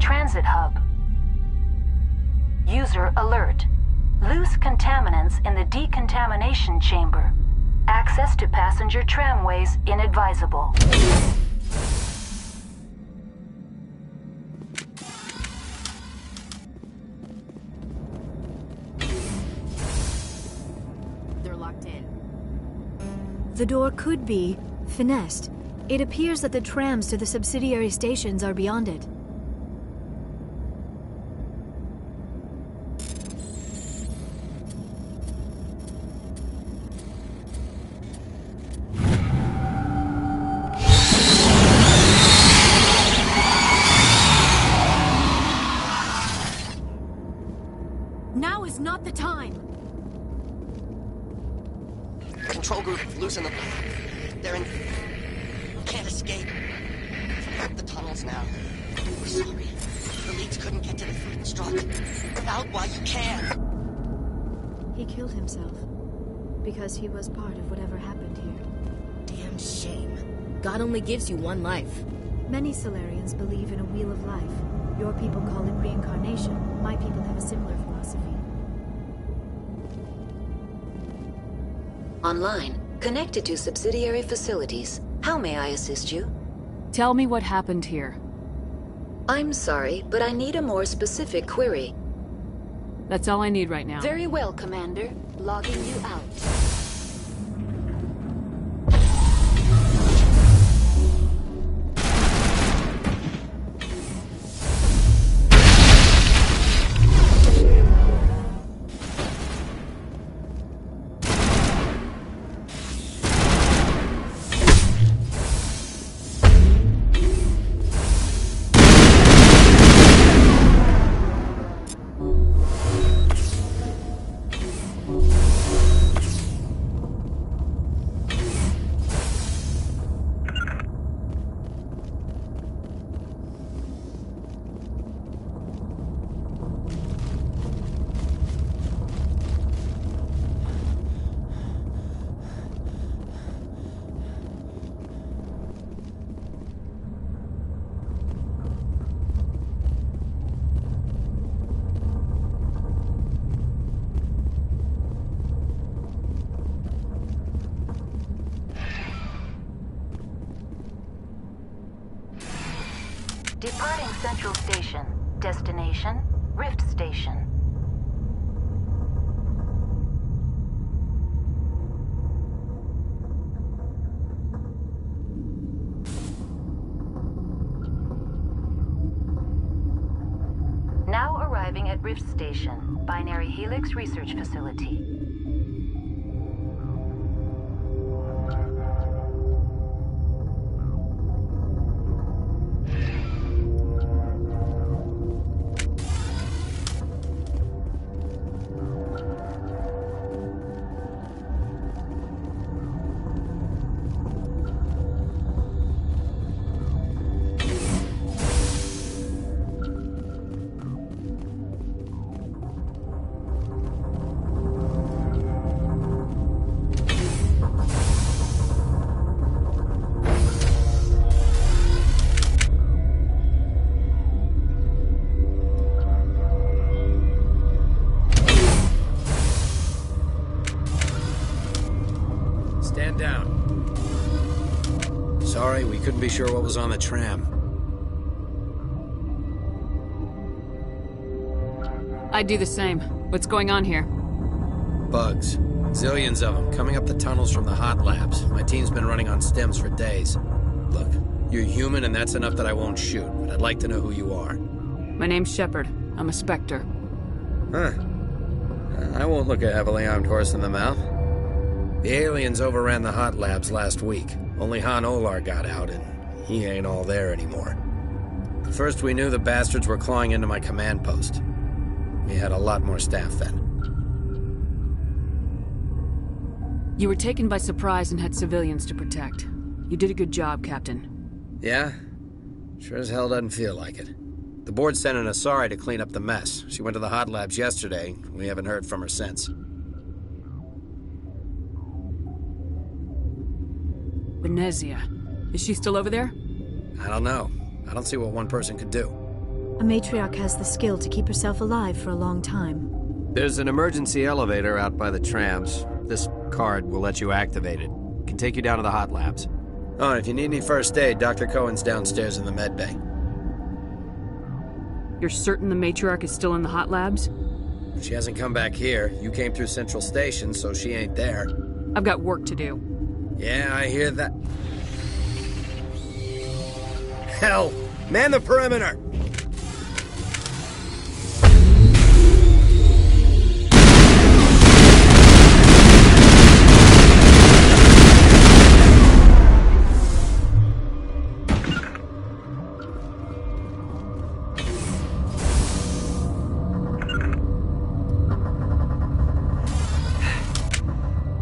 transit hub. User alert. Loose contaminants in the decontamination chamber. Access to passenger tramways inadvisable. They're locked in. The door could be finessed. It appears that the trams to the subsidiary stations are beyond it. Now is not the time! Control group, loosen them. They're in... can't escape. The tunnels now. We're sorry. The leads couldn't get to the Fruitenstruck. Get out while you can. He killed himself because he was part of whatever happened here. Damn shame. God only gives you one life. Many Solarians believe in a wheel of life. Your people call it reincarnation. My people have a similar philosophy. Online. Connected to subsidiary facilities. How may I assist you? Tell me what happened here. I'm sorry, but I need a more specific query. That's all I need right now. Very well, Commander. Logging you out. Departing Central Station. Destination, Rift Station. Now arriving at Rift Station, Binary Helix Research Facility. Stand down. Sorry, we couldn't be sure what was on the tram. I'd do the same. What's going on here? Bugs. Zillions of them, coming up the tunnels from the hot labs. My team's been running on stims for days. Look, you're human and that's enough that I won't shoot, but I'd like to know who you are. My name's Shepard. I'm a Spectre. Huh. I won't look a heavily armed horse in the mouth. The aliens overran the hot labs last week. Only Han Olar got out, and he ain't all there anymore. First we knew the bastards were clawing into my command post. We had a lot more staff then. You were taken by surprise and had civilians to protect. You did a good job, Captain. Yeah? Sure as hell doesn't feel like it. The board sent an Asari to clean up the mess. She went to the hot labs yesterday. We haven't heard from her since. Benezia. Is she still over there? I don't know. I don't see what one person could do. A matriarch has the skill to keep herself alive for a long time. There's an emergency elevator out by the trams. This card will let you activate it. Can take you down to the hot labs. Oh, and if you need any first aid, Dr. Cohen's downstairs in the med bay. You're certain the matriarch is still in the hot labs? She hasn't come back here. You came through Central Station, so she ain't there. I've got work to do. Yeah, I hear that. Hell! Man the perimeter!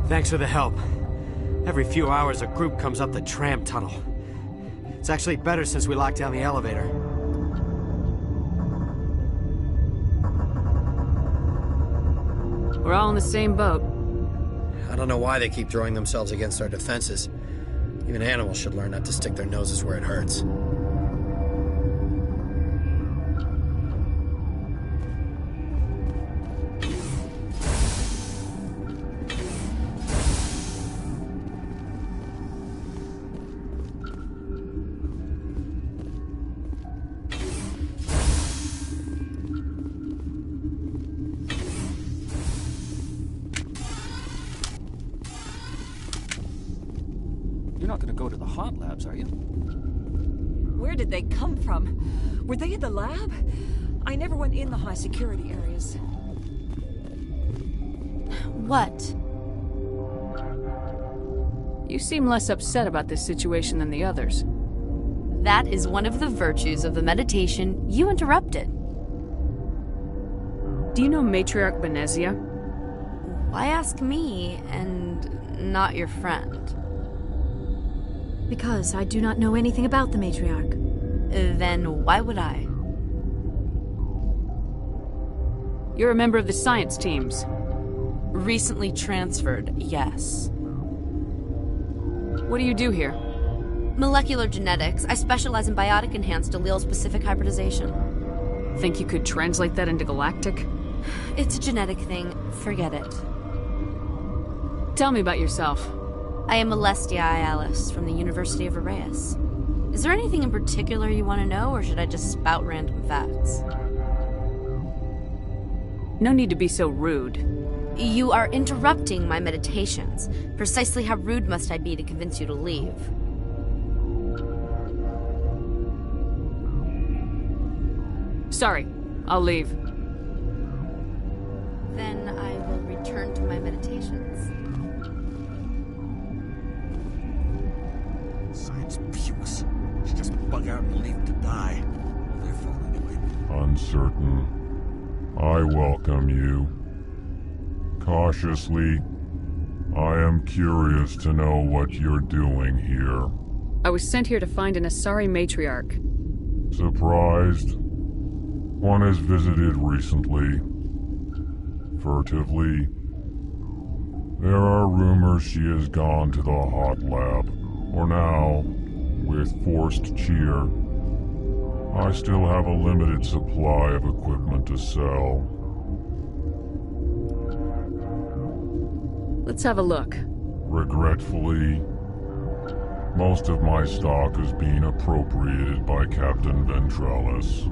Thanks for the help. Every few hours, a group comes up the tram tunnel. It's actually better since we locked down the elevator. We're all in the same boat. I don't know why they keep throwing themselves against our defenses. Even animals should learn not to stick their noses where it hurts. You're not gonna go to the hot labs, are you? Where did they come from? Were they in the lab? I never went in the high security areas. What? You seem less upset about this situation than the others. That is one of the virtues of the meditation you interrupted. Do you know Matriarch Benezia? Why ask me and not your friend? Because I do not know anything about the matriarch. Then why would I? You're a member of the science teams. Recently transferred, yes. What do you do here? Molecular genetics. I specialize in biotic-enhanced allele-specific hybridization. Think you could translate that into galactic? It's a genetic thing. Forget it. Tell me about yourself. I am Alestia Alice from the University of Arraeus. Is there anything in particular you want to know, or should I just spout random facts? No need to be so rude. You are interrupting my meditations. Precisely how rude must I be to convince you to leave? Sorry, I'll leave. Then I will return to my meditations. Science pukes. She just bug out and leave to die. Well, they're full anyway. Uncertain. I welcome you. Cautiously, I am curious to know what you're doing here. I was sent here to find an Asari matriarch. Surprised? One has visited recently. Furtively. There are rumors she has gone to the hot lab. Or now, with forced cheer. I still have a limited supply of equipment to sell. Let's have a look. Regretfully, most of my stock is being appropriated by Captain Ventralis.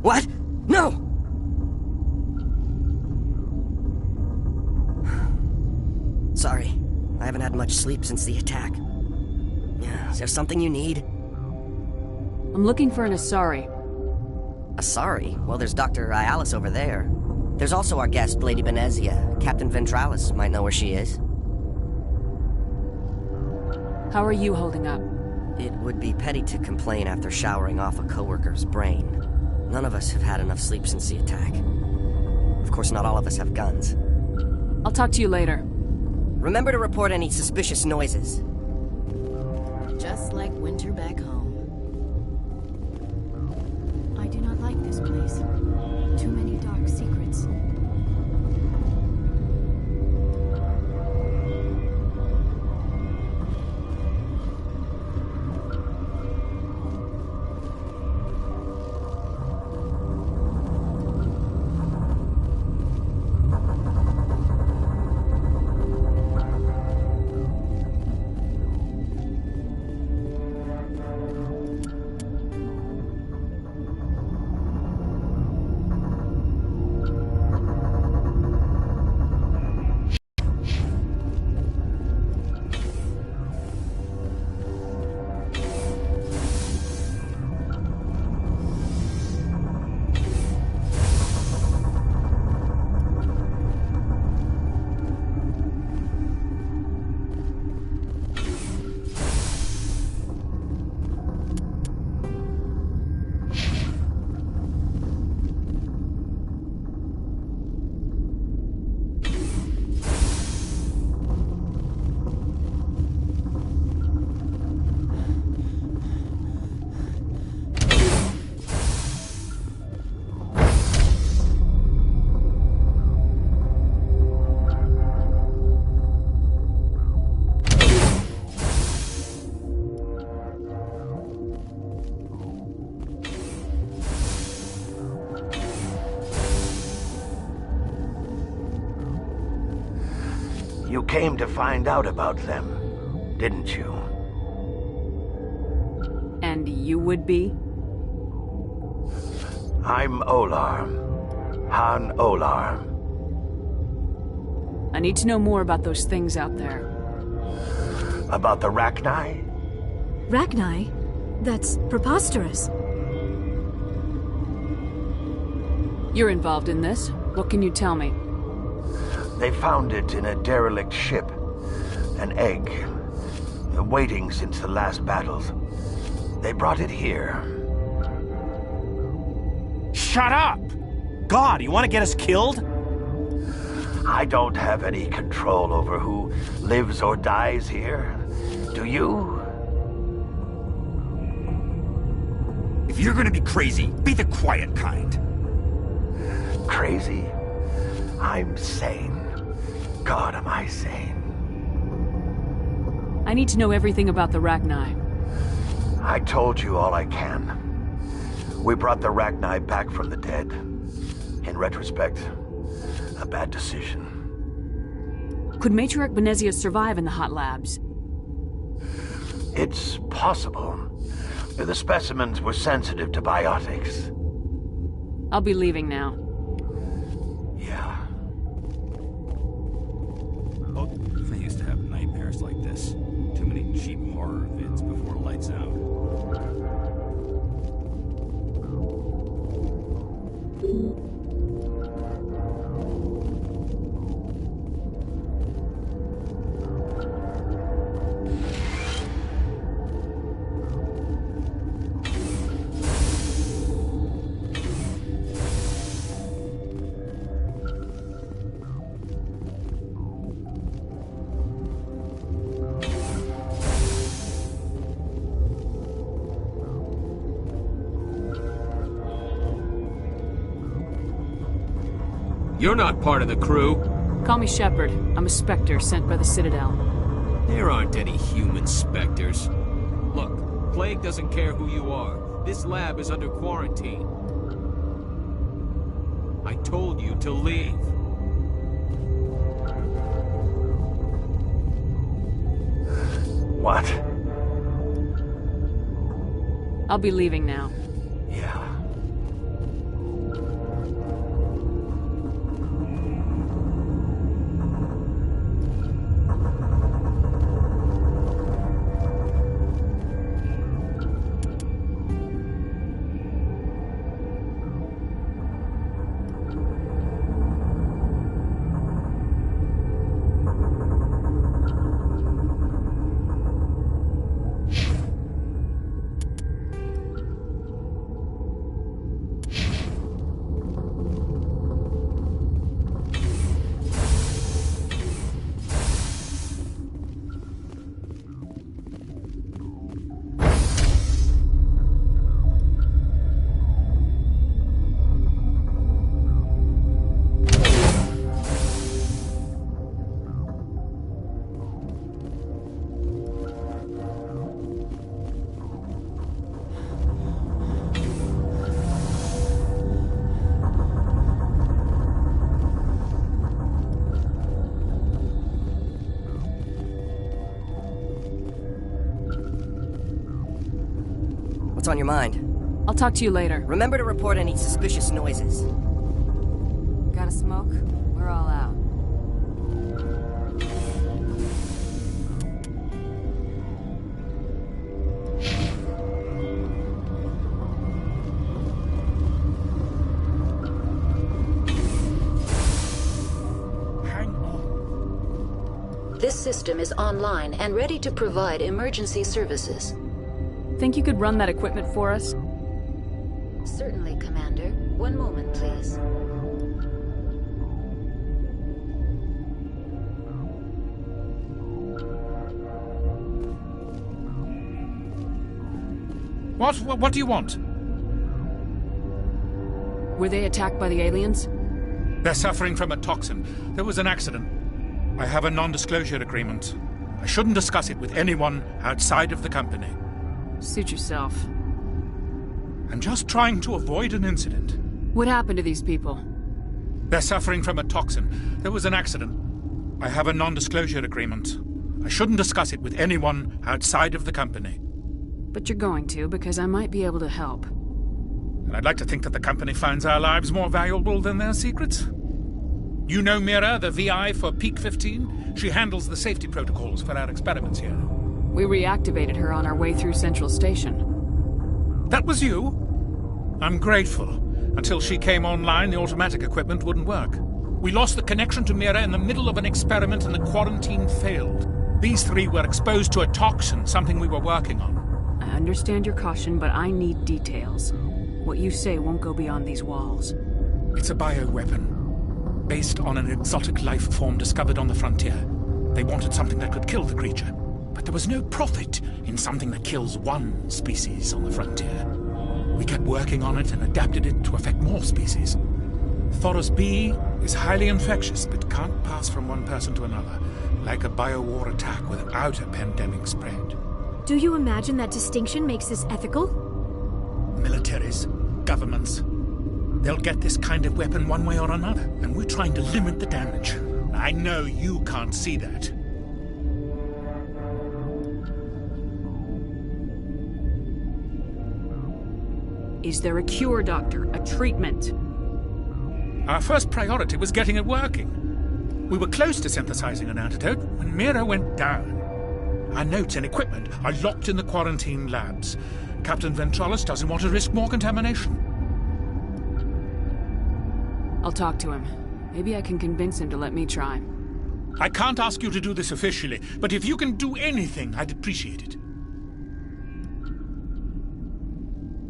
What? No! Sorry. I haven't had much sleep since the attack. Yeah, is there something you need? I'm looking for an Asari. Asari? Well, there's Dr. Ayalis over there. There's also our guest, Lady Benezia. Captain Ventralis might know where she is. How are you holding up? It would be petty to complain after showering off a coworker's brain. None of us have had enough sleep since the attack. Of course, not all of us have guns. I'll talk to you later. Remember to report any suspicious noises. Just like winter back home. I do not like this place. Too many dark secrets. You came to find out about them, didn't you? And you would be? I'm Olar. Han Olar. I need to know more about those things out there. About the Rachni? Rachni? That's preposterous. You're involved in this. What can you tell me? They found it in a derelict ship. An egg. Waiting since the last battles. They brought it here. Shut up! God, you want to get us killed? I don't have any control over who lives or dies here. Do you? If you're gonna be crazy, be the quiet kind. Crazy? I'm sane. God, am I sane? I need to know everything about the Rachni. I told you all I can. We brought the Rachni back from the dead. In retrospect, a bad decision. Could Matriarch Benezia survive in the hot labs? It's possible. The specimens were sensitive to biotics. I'll be leaving now. Yeah. I used to have nightmares like this. Too many cheap horror vids before lights out. You're not part of the crew. Call me Shepard. I'm a Spectre sent by the Citadel. There aren't any human Spectres. Look, Plague doesn't care who you are. This lab is under quarantine. I told you to leave. What? I'll be leaving now. Yeah. What's on your mind? I'll talk to you later. Remember to report any suspicious noises. Got a smoke? We're all out. This system is online and ready to provide emergency services. Think you could run that equipment for us? Certainly, Commander. One moment, please. What do you want? Were they attacked by the aliens? They're suffering from a toxin. There was an accident. I have a non-disclosure agreement. I shouldn't discuss it with anyone outside of the company. Suit yourself. I'm just trying to avoid an incident. What happened to these people? They're suffering from a toxin. There was an accident. I have a non-disclosure agreement. I shouldn't discuss it with anyone outside of the company. But you're going to, because I might be able to help. And I'd like to think that the company finds our lives more valuable than their secrets. You know Mira, the VI for Peak 15? She handles the safety protocols for our experiments here. We reactivated her on our way through Central Station. That was you? I'm grateful. Until she came online, the automatic equipment wouldn't work. We lost the connection to Mira in the middle of an experiment and the quarantine failed. These three were exposed to a toxin, something we were working on. I understand your caution, but I need details. What you say won't go beyond these walls. It's a bioweapon. Based on an exotic life form discovered on the frontier. They wanted something that could kill the creature. But there was no profit in something that kills one species on the frontier. We kept working on it and adapted it to affect more species. Thoros B is highly infectious, but can't pass from one person to another, like a biowar attack without a pandemic spread. Do you imagine that distinction makes this ethical? Militaries, governments, they'll get this kind of weapon one way or another, and we're trying to limit the damage. I know you can't see that. Is there a cure, Doctor? A treatment? Our first priority was getting it working. We were close to synthesizing an antidote when Mira went down. Our notes and equipment are locked in the quarantine labs. Captain Ventralis doesn't want to risk more contamination. I'll talk to him. Maybe I can convince him to let me try. I can't ask you to do this officially, but if you can do anything, I'd appreciate it.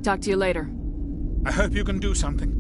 Talk to you later. I hope you can do something.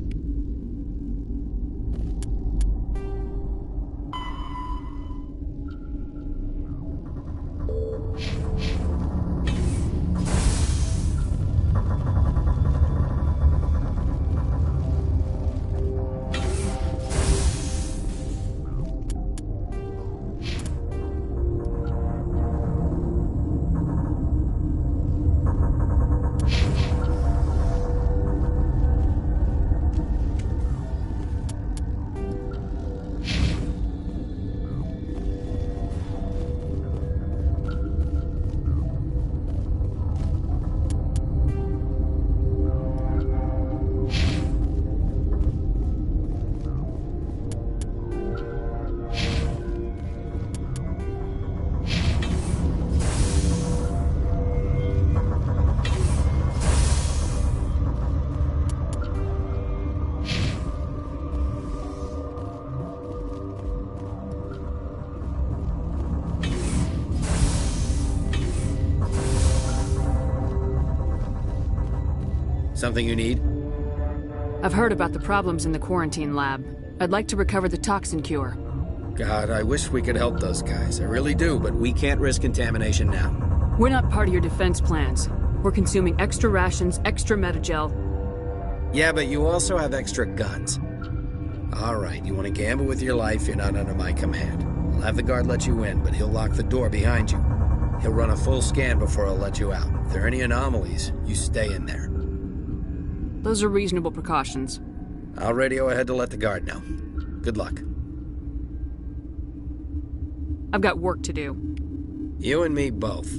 Something you need? I've heard about the problems in the quarantine lab. I'd like to recover the toxin cure. God, I wish we could help those guys. I really do, but we can't risk contamination now. We're not part of your defense plans. We're consuming extra rations, extra Metagel. Yeah, but you also have extra guns. All right, you want to gamble with your life, you're not under my command. I'll have the guard let you in, but he'll lock the door behind you. He'll run a full scan before he'll let you out. If there are any anomalies, you stay in there. Those are reasonable precautions. I'll radio ahead to let the guard know. Good luck. I've got work to do. You and me both.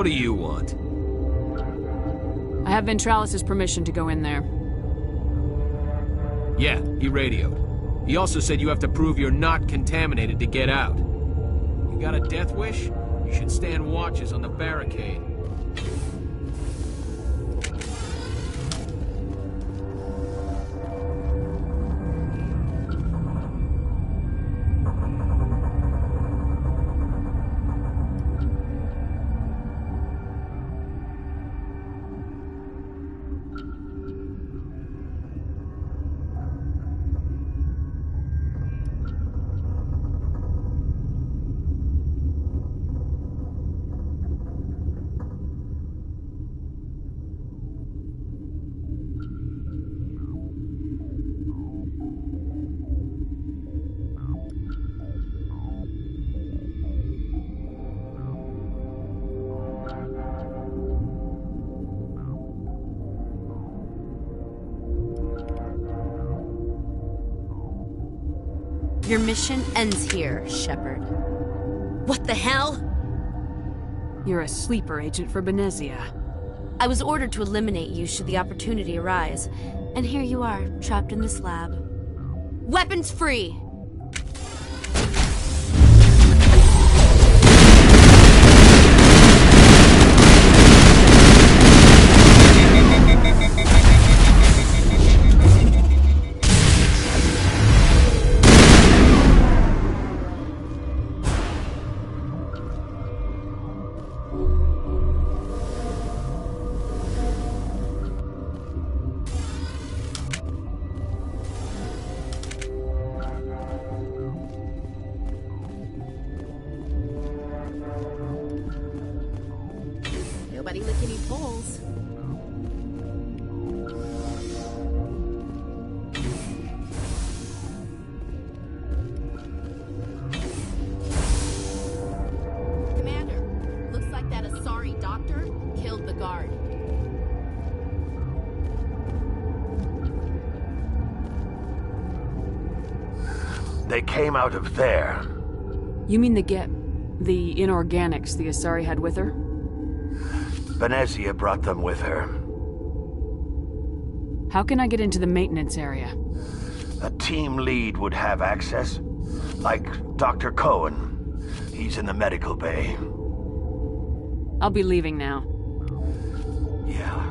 What do you want? I have Ventralis' permission to go in there. Yeah, he radioed. He also said you have to prove you're not contaminated to get out. You got a death wish? You should stand watches on the barricade. Your mission ends here, Shepard. What the hell? You're a sleeper agent for Benezia. I was ordered to eliminate you should the opportunity arise. And here you are, trapped in this lab. Weapons free! Nobody lick any poles. Commander, looks like that Asari doctor killed the guard. They came out of there. You mean the inorganics the Asari had with her? Benezia brought them with her. How can I get into the maintenance area? A team lead would have access. Like Dr. Cohen. He's in the medical bay. I'll be leaving now. Yeah.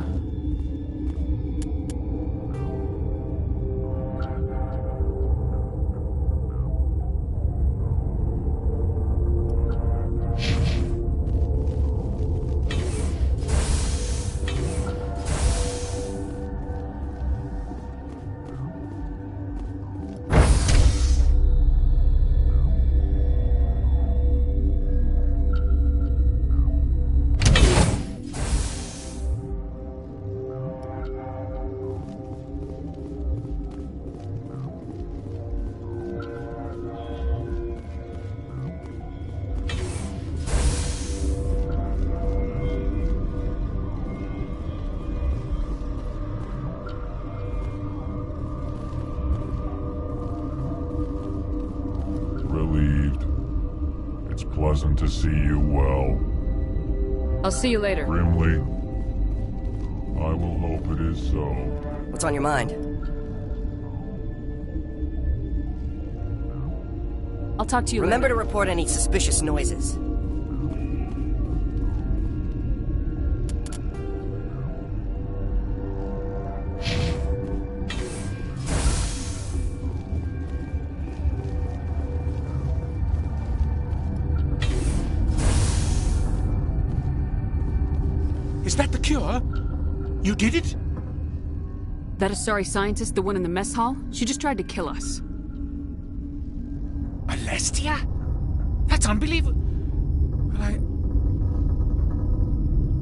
Relieved. It's pleasant to see you well. I'll see you later. Grimly. I will hope it is so. What's on your mind? I'll talk to you Remember later. to report any suspicious noises. Is that the cure? You did it? That Asari scientist, the one in the mess hall? She just tried to kill us. Alestia? That's unbelievable.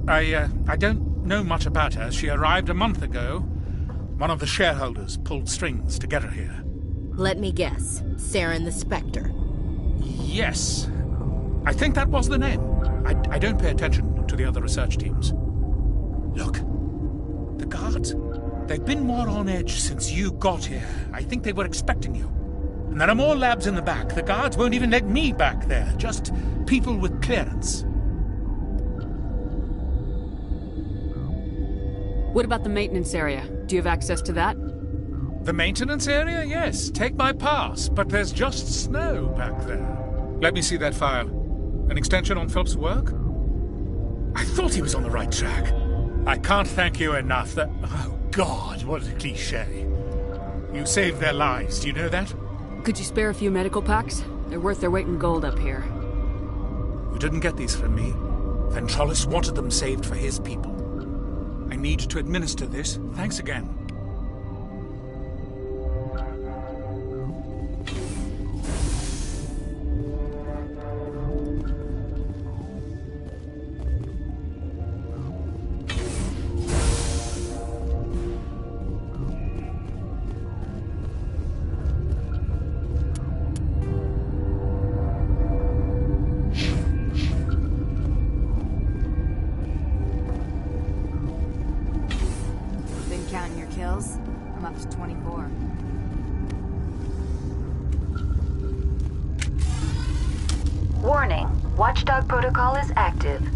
I don't know much about her. She arrived a month ago. One of the shareholders pulled strings to get her here. Let me guess. Saren the Spectre. Yes. I think that was the name. I don't pay attention to the other research teams. Look. The guards. They've been more on edge since you got here. I think they were expecting you. And there are more labs in the back. The guards won't even let me back there. Just people with clearance. What about the maintenance area? Do you have access to that? The maintenance area? Yes. Take my pass, but there's just snow back there. Let me see that file. An extension on Phelps' work? I thought he was on the right track. I can't thank you enough that... Oh, God, what a cliché. You saved their lives, do you know that? Could you spare a few medical packs? They're worth their weight in gold up here. You didn't get these from me. Ventrollis wanted them saved for his people. I need to administer this. Thanks again. Counting your kills? I'm up to 24. Warning. Watchdog protocol is active.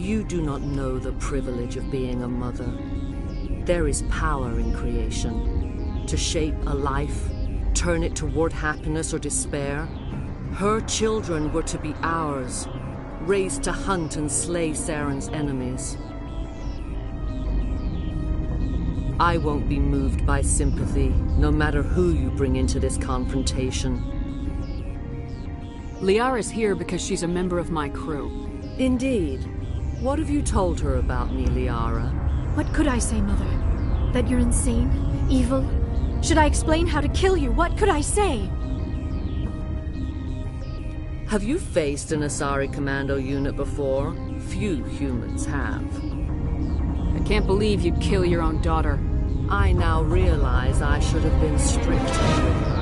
You do not know the privilege of being a mother. There is power in creation. To shape a life, turn it toward happiness or despair. Her children were to be ours, raised to hunt and slay Saren's enemies. I won't be moved by sympathy, no matter who you bring into this confrontation. Liara's here because she's a member of my crew. Indeed. What have you told her about me, Liara? What could I say, Mother? That you're insane? Evil? Should I explain how to kill you? What could I say? Have you faced an Asari commando unit before? Few humans have. I can't believe you'd kill your own daughter. I now realize I should have been stricter with her.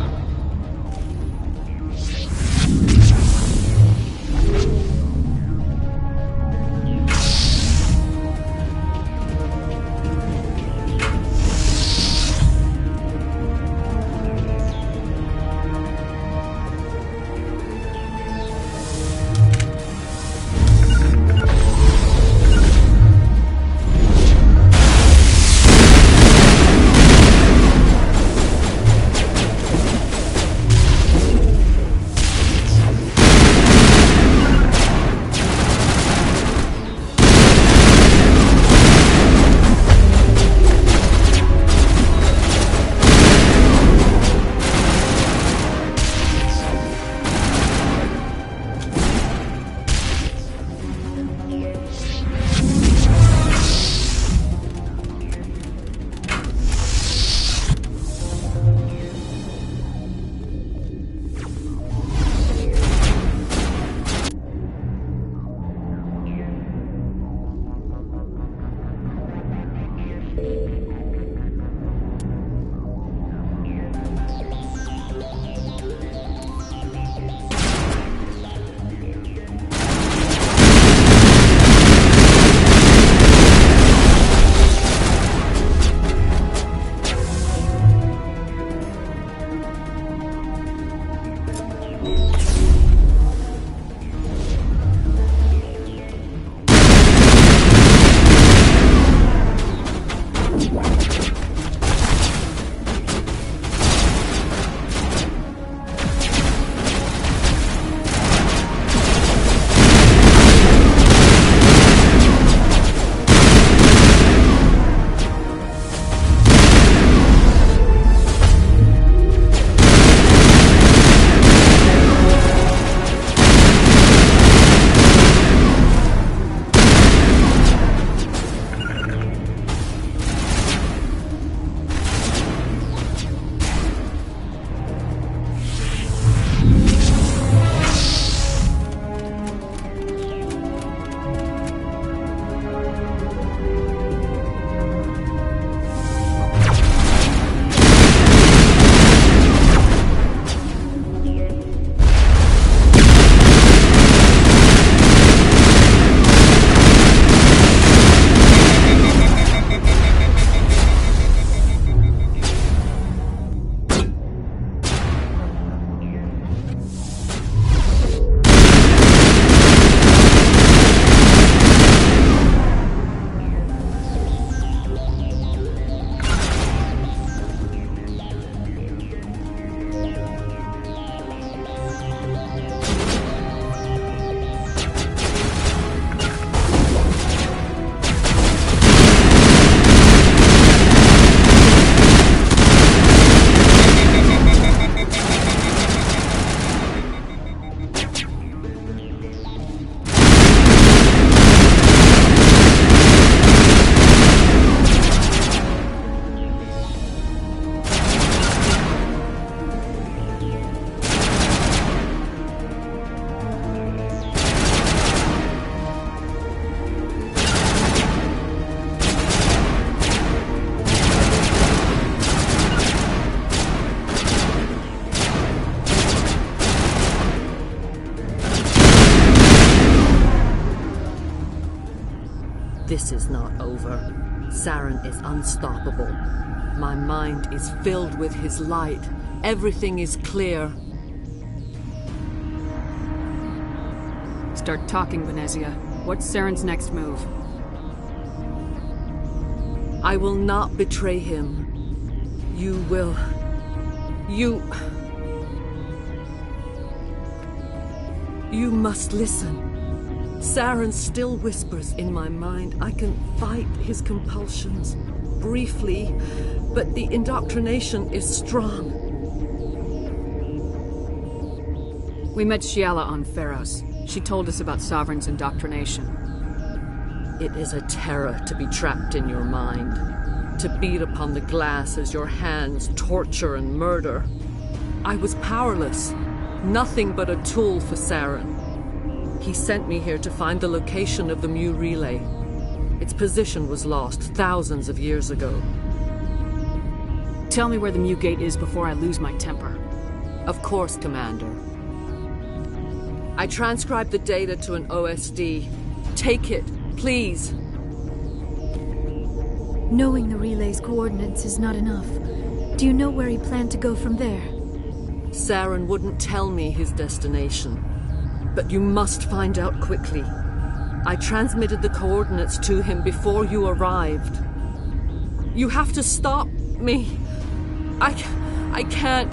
This is not over. Saren is unstoppable. My mind is filled with his light. Everything is clear. Start talking, Venezia. What's Saren's next move? I will not betray him. You will. You must listen. Saren still whispers in my mind. I can fight his compulsions, briefly, but the indoctrination is strong. We met Shiala on Pharos. She told us about Sovereign's indoctrination. It is a terror to be trapped in your mind, to beat upon the glass as your hands torture and murder. I was powerless, nothing but a tool for Saren. He sent me here to find the location of the Mu relay. Its position was lost thousands of years ago. Tell me where the Mu gate is before I lose my temper. Of course, Commander. I transcribed the data to an OSD. Take it, please. Knowing the relay's coordinates is not enough. Do you know where he planned to go from there? Saren wouldn't tell me his destination. But you must find out quickly. I transmitted the coordinates to him before you arrived. You have to stop me. I can't.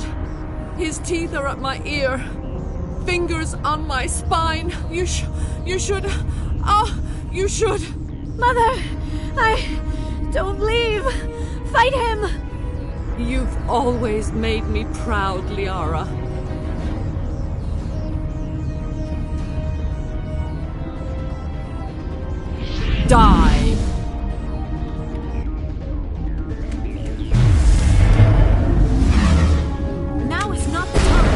His teeth are at my ear. Fingers on my spine. You should. Oh, you should. Mother, don't leave. Fight him. You've always made me proud, Liara. Die! Now is not the time!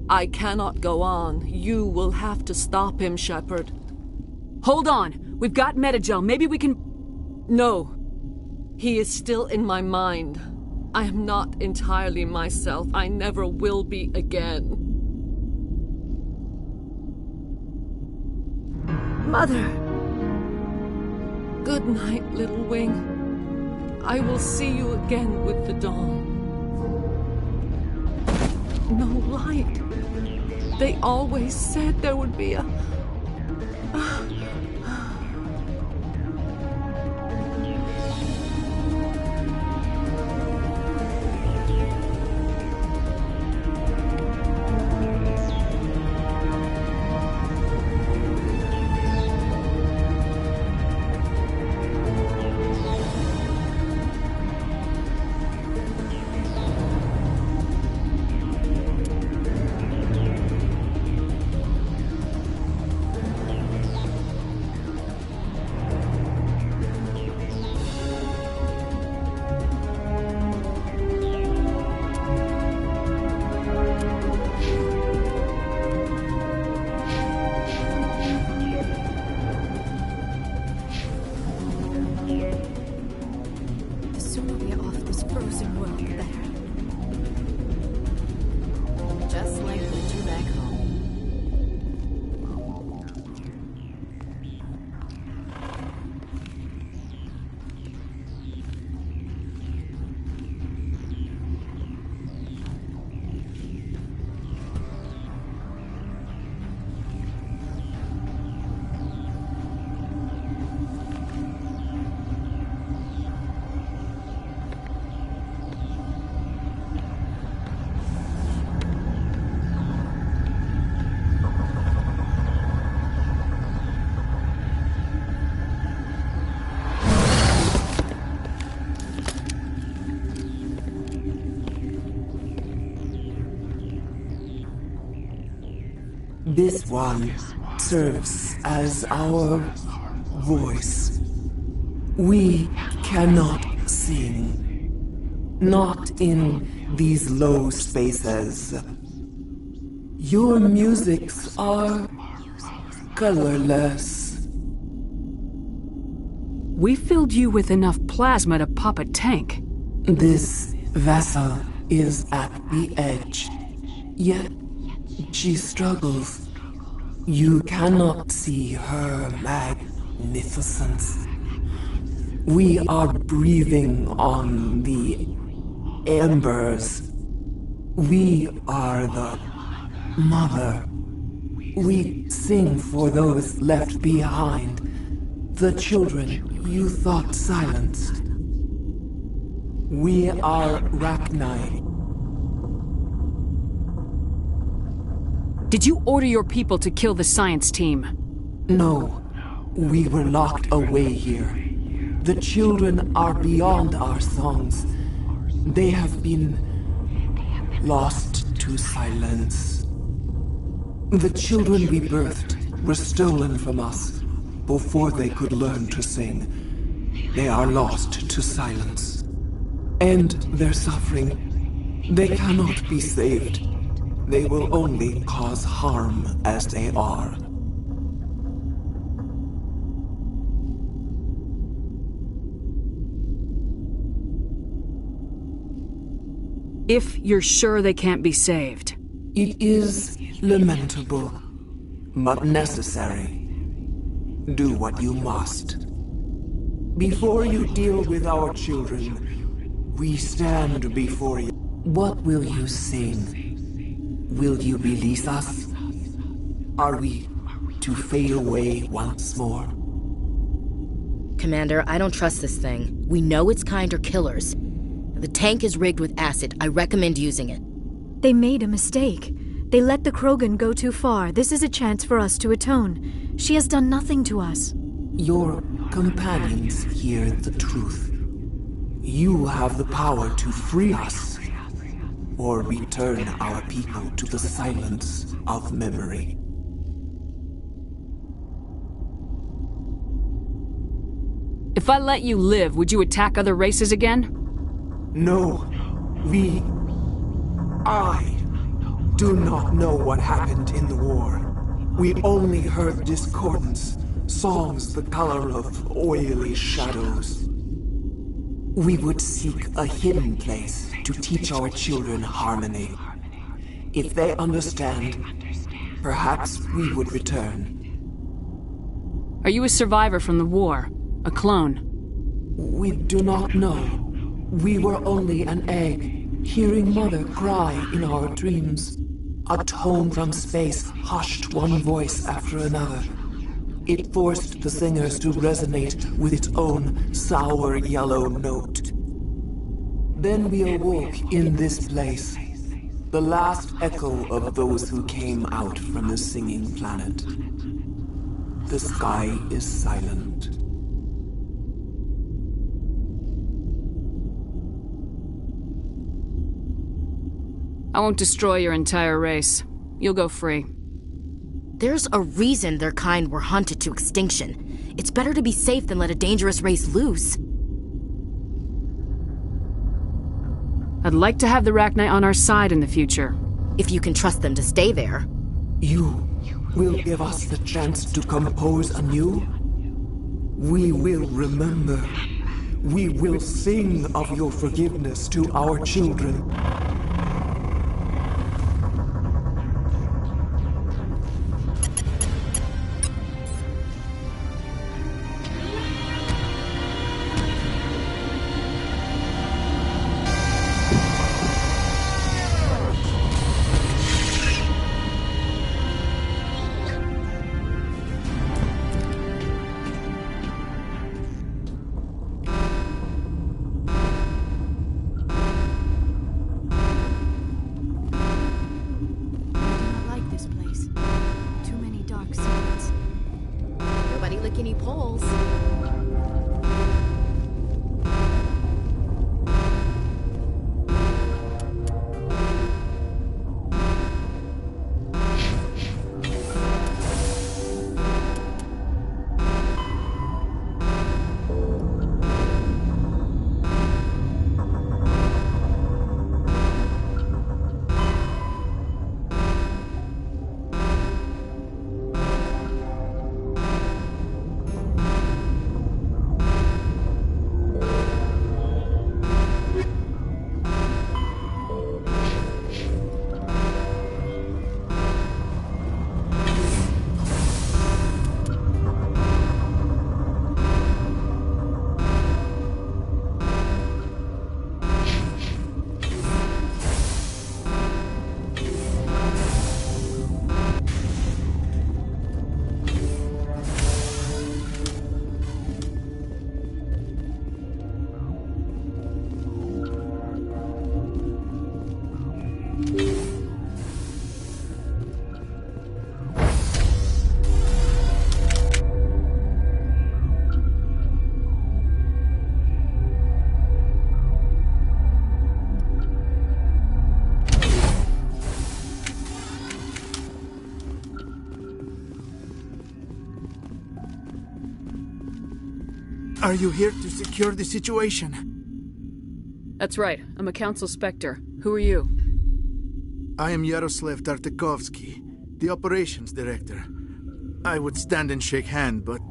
I cannot go on. You will have to stop him, Shepard. Hold on! We've got Metagel. Maybe we can... No. He is still in my mind. I am not entirely myself. I never will be again. Mother! Good night, little wing. I will see you again with the dawn. No light. They always said there would be a... This one serves as our voice. We cannot sing. Not in these low spaces. Your musics are colorless. We filled you with enough plasma to pop a tank. This vessel is at the edge. Yet she struggles. You cannot see her magnificence. We are breathing on the embers. We are the mother. We sing for those left behind, the children you thought silenced. We are Rachni. Did you order your people to kill the science team? No. We were locked away here. The children are beyond our songs. They have been lost to silence. The children we birthed were stolen from us before they could learn to sing. They are lost to silence. And their suffering, they cannot be saved. They will only cause harm as they are. If you're sure they can't be saved. It is lamentable, but necessary. Do what you must. Before you deal with our children, we stand before you. What will you sing? Will you release us? Are we to fade away once more? Commander, I don't trust this thing. We know its kind are killers. The tank is rigged with acid. I recommend using it. They made a mistake. They let the Krogan go too far. This is a chance for us to atone. She has done nothing to us. Your companions hear the truth. You have the power to free us, or return our people to the silence of memory. If I let you live, would you attack other races again? No. I do not know what happened in the war. We only heard discordance, songs the color of oily shadows. We would seek a hidden place to teach our children harmony. If they understand, perhaps we would return. Are you a survivor from the war? A clone? We do not know. We were only an egg, hearing Mother cry in our dreams. A tone from space hushed one voice after another. It forced the singers to resonate with its own sour yellow note. Then we awoke in this place, the last echo of those who came out from the singing planet. The sky is silent. I won't destroy your entire race. You'll go free. There's a reason their kind were hunted to extinction. It's better to be safe than let a dangerous race loose. I'd like to have the Rachni on our side in the future. If you can trust them to stay there. You will give us the chance to compose anew? We will remember. We will sing of your forgiveness to our children. Are you here to secure the situation? That's right. I'm a Council Spectre. Who are you? I am Yaroslav Tartakovsky, the operations director. I would stand and shake hand, but...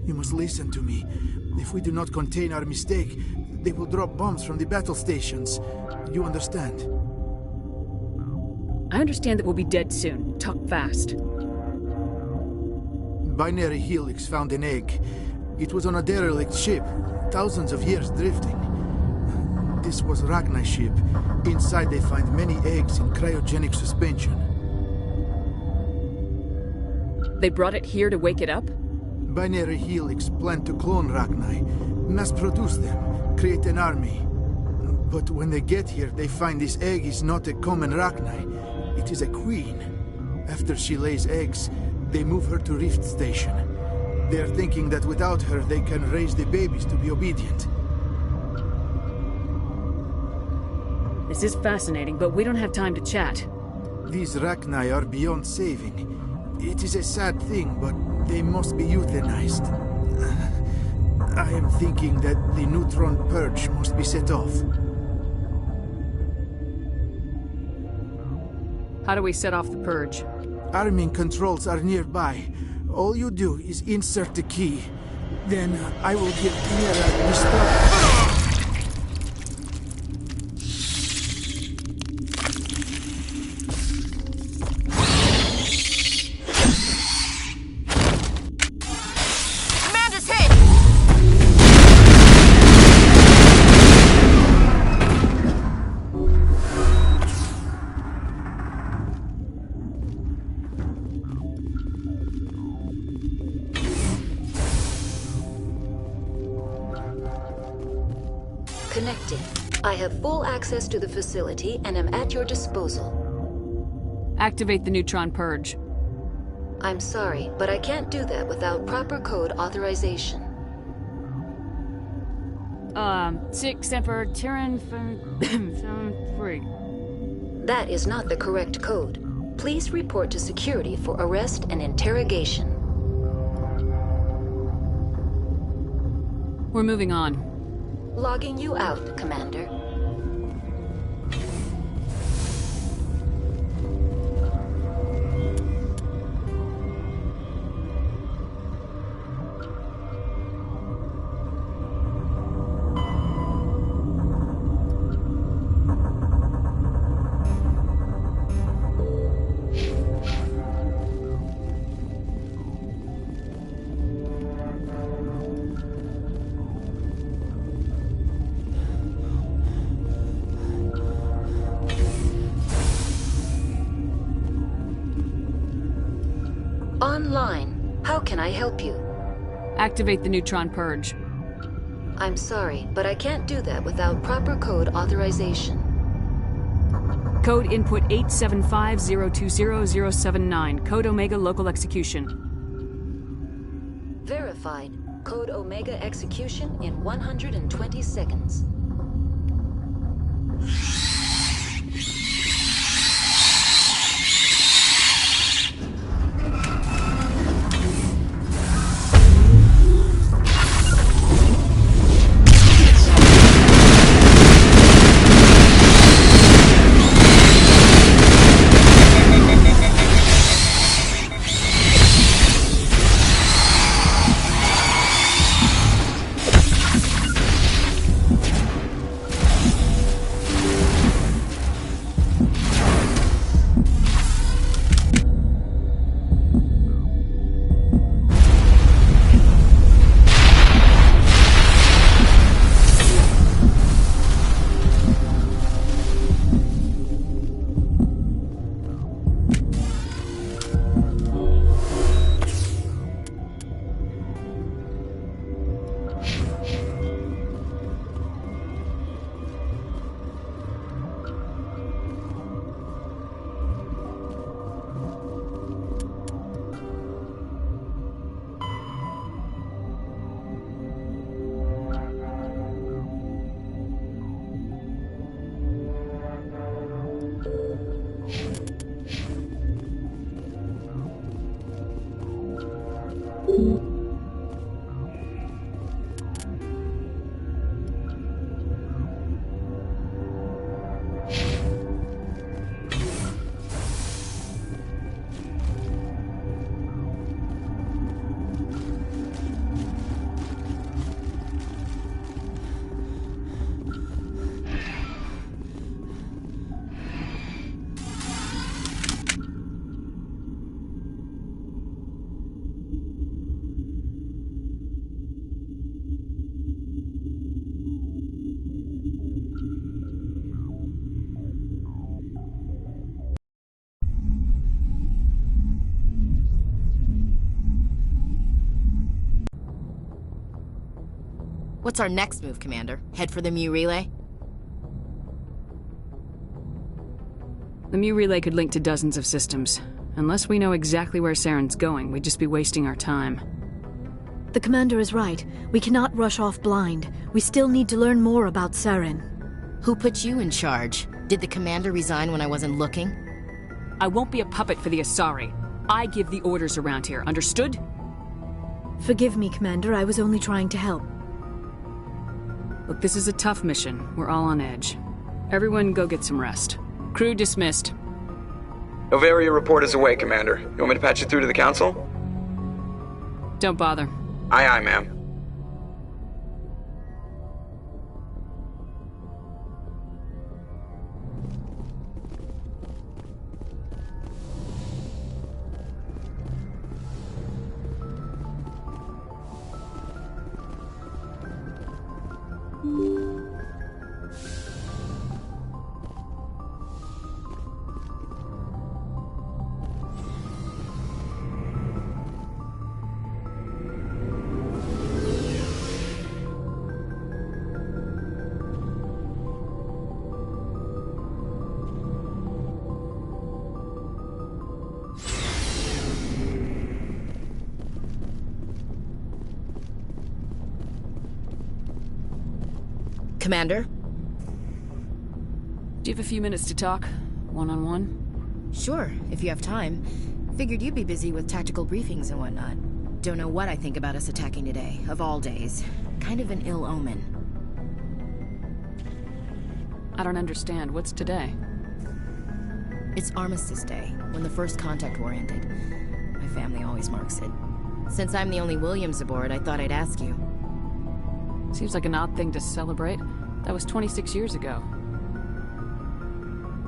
You must listen to me. If we do not contain our mistake, they will drop bombs from the battle stations. You understand? I understand that we'll be dead soon. Talk fast. Binary Helix found an egg. It was on a derelict ship, thousands of years drifting. This was Rachni's ship. Inside they find many eggs in cryogenic suspension. They brought it here to wake it up? Binary Helix planned to clone Rachni, mass-produce them, create an army. But when they get here, they find this egg is not a common Rachni. It is a queen. After she lays eggs, they move her to Rift Station. They are thinking that without her, they can raise the babies to be obedient. This is fascinating, but we don't have time to chat. These Rachni are beyond saving. It is a sad thing, but they must be euthanized. I am thinking that the neutron purge must be set off. How do we set off the purge? Arming controls are nearby. All you do is insert the key. Then I will give Mira the start. Connected. I have full access to the facility and am at your disposal. Activate the neutron purge. I'm sorry, but I can't do that without proper code authorization. 6 Emperor Tyrann 3. That is not the correct code. Please report to security for arrest and interrogation. We're moving on. Logging you out, Commander. Online. How can I help you? Activate the neutron purge. I'm sorry, but I can't do that without proper code authorization. Code input 875020079. Code Omega local execution. Verified. Code Omega execution in 120 seconds. What's our next move, Commander? Head for the Mu Relay? The Mu Relay could link to dozens of systems. Unless we know exactly where Saren's going, we'd just be wasting our time. The Commander is right. We cannot rush off blind. We still need to learn more about Saren. Who put you in charge? Did the Commander resign when I wasn't looking? I won't be a puppet for the Asari. I give the orders around here, understood? Forgive me, Commander. I was only trying to help. Look, this is a tough mission. We're all on edge. Everyone go get some rest. Crew dismissed. Novaria report is away, Commander. You want me to patch you through to the Council? Don't bother. Aye, aye, ma'am. Commander? Do you have a few minutes to talk? One-on-one? Sure, if you have time. Figured you'd be busy with tactical briefings and whatnot. Don't know what I think about us attacking today, of all days. Kind of an ill omen. I don't understand. What's today? It's Armistice Day, when the First Contact War ended. My family always marks it. Since I'm the only Williams aboard, I thought I'd ask you. Seems like an odd thing to celebrate. That was 26 years ago.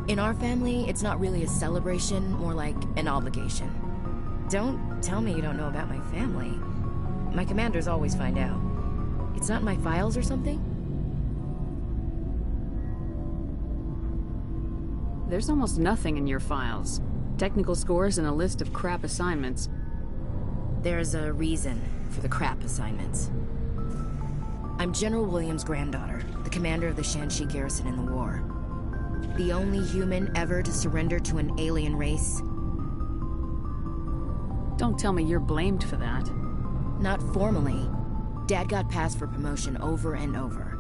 In our family, it's not really a celebration, more like an obligation. Don't tell me you don't know about my family. My commanders always find out. It's not in my files or something? There's almost nothing in your files. Technical scores and a list of crap assignments. There's a reason for the crap assignments. I'm General Williams' granddaughter, the commander of the Shanxi garrison in the war. The only human ever to surrender to an alien race. Don't tell me you're blamed for that. Not formally. Dad got passed for promotion over and over.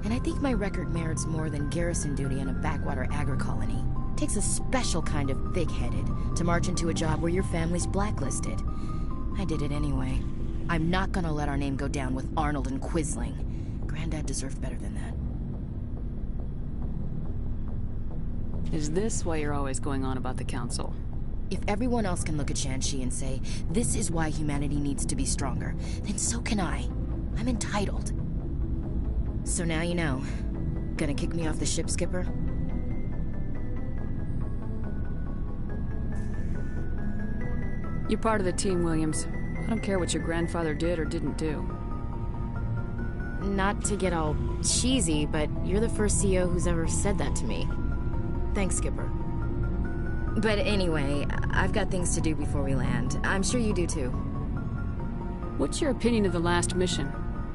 And I think my record merits more than garrison duty in a backwater agri-colony. Takes a special kind of thick-headed to march into a job where your family's blacklisted. I did it anyway. I'm not gonna let our name go down with Arnold and Quisling. Granddad deserved better than that. Is this why you're always going on about the Council? If everyone else can look at Shanxi and say, this is why humanity needs to be stronger, then so can I. I'm entitled. So now you know. Gonna kick me off the ship, Skipper? You're part of the team, Williams. I don't care what your grandfather did or didn't do. Not to get all cheesy, but you're the first CEO who's ever said that to me. Thanks, Skipper. But anyway, I've got things to do before we land. I'm sure you do too. What's your opinion of the last mission?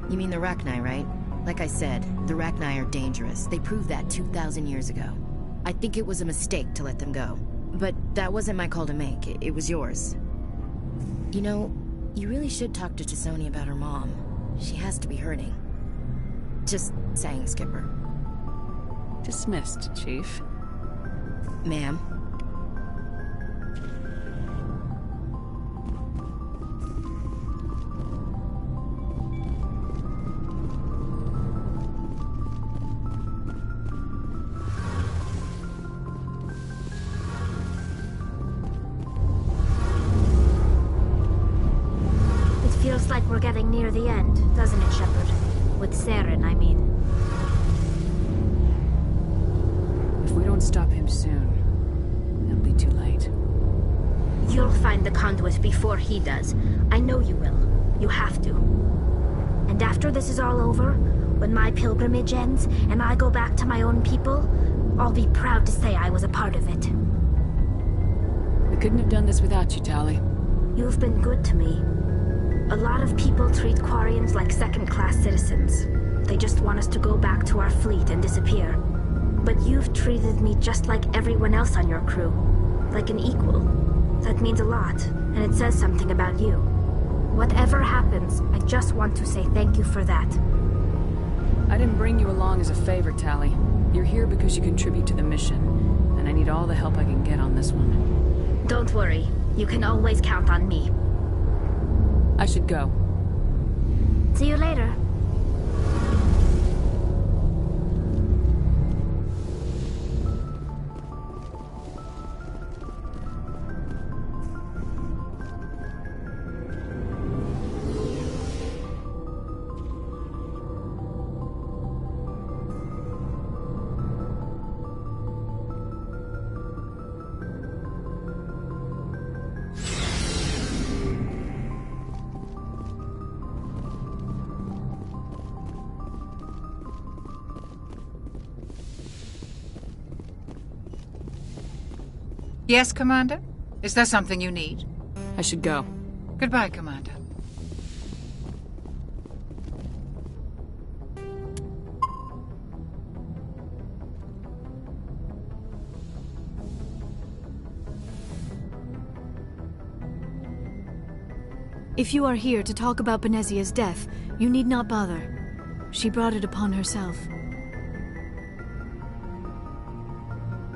You mean the Rachni, right? Like I said, the Rachni are dangerous. They proved that 2,000 years ago. I think it was a mistake to let them go. But that wasn't my call to make. It was yours. You know, you really should talk to T'Soni about her mom. She has to be hurting. Just saying, Skipper. Dismissed, Chief. Ma'am. Feels like we're getting near the end, doesn't it, Shepard? With Saren, I mean. If we don't stop him soon, it'll be too late. You'll find the conduit before he does. I know you will. You have to. And after this is all over, when my pilgrimage ends and I go back to my own people, I'll be proud to say I was a part of it. We couldn't have done this without you, Tali. You've been good to me. A lot of people treat Quarians like second-class citizens. They just want us to go back to our fleet and disappear. But you've treated me just like everyone else on your crew. Like an equal. That means a lot, and it says something about you. Whatever happens, I just want to say thank you for that. I didn't bring you along as a favor, Tali. You're here because you contribute to the mission, and I need all the help I can get on this one. Don't worry. You can always count on me. I should go. See you later. Yes, Commander? Is there something you need? I should go. Goodbye, Commander. If you are here to talk about Benezia's death, you need not bother. She brought it upon herself.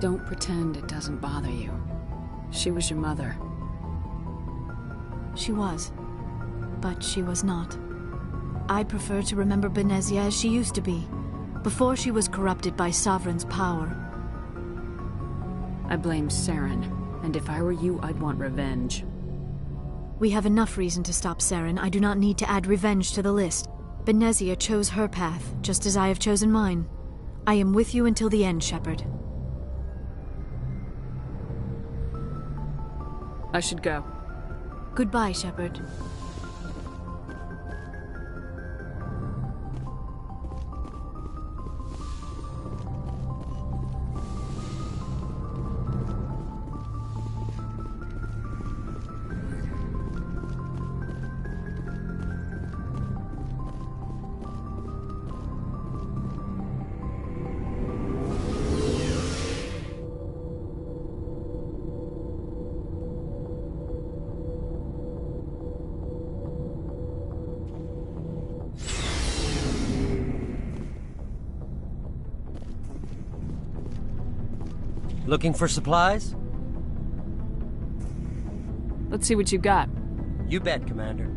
Don't pretend it doesn't bother you. She was your mother. She was. But she was not. I prefer to remember Benezia as she used to be, before she was corrupted by Sovereign's power. I blame Saren, and if I were you, I'd want revenge. We have enough reason to stop Saren. I do not need to add revenge to the list. Benezia chose her path, just as I have chosen mine. I am with you until the end, Shepard. I should go. Goodbye, Shepard. Looking for supplies? Let's see what you got. You bet, Commander.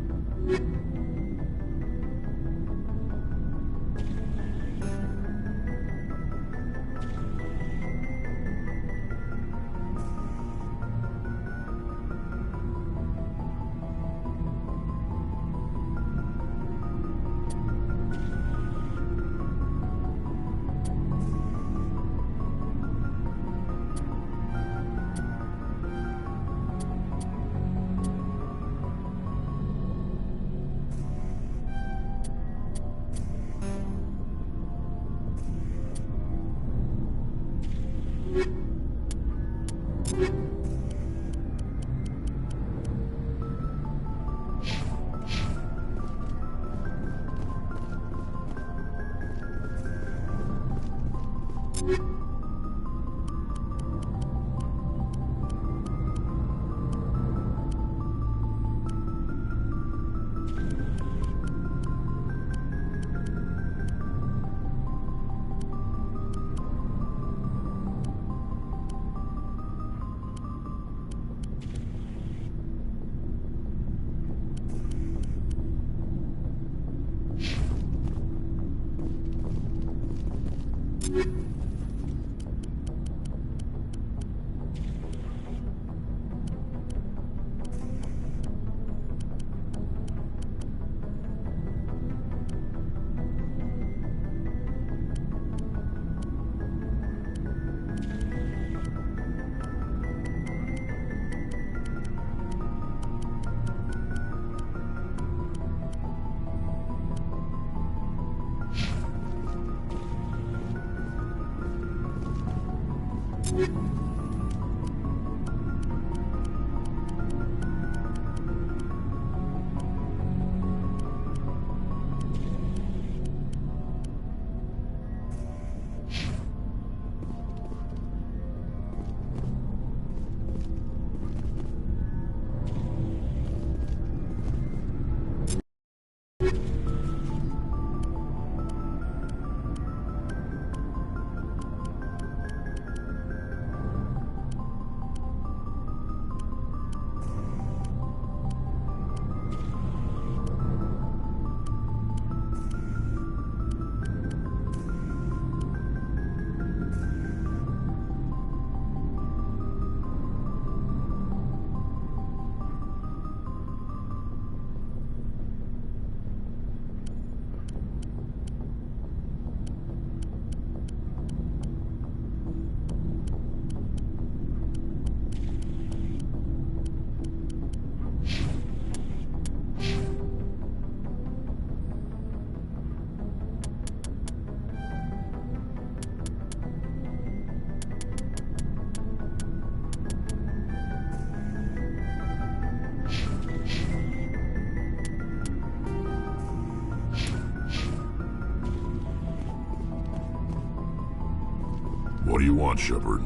you want, Shepard?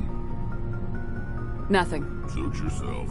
Nothing. Suit yourself.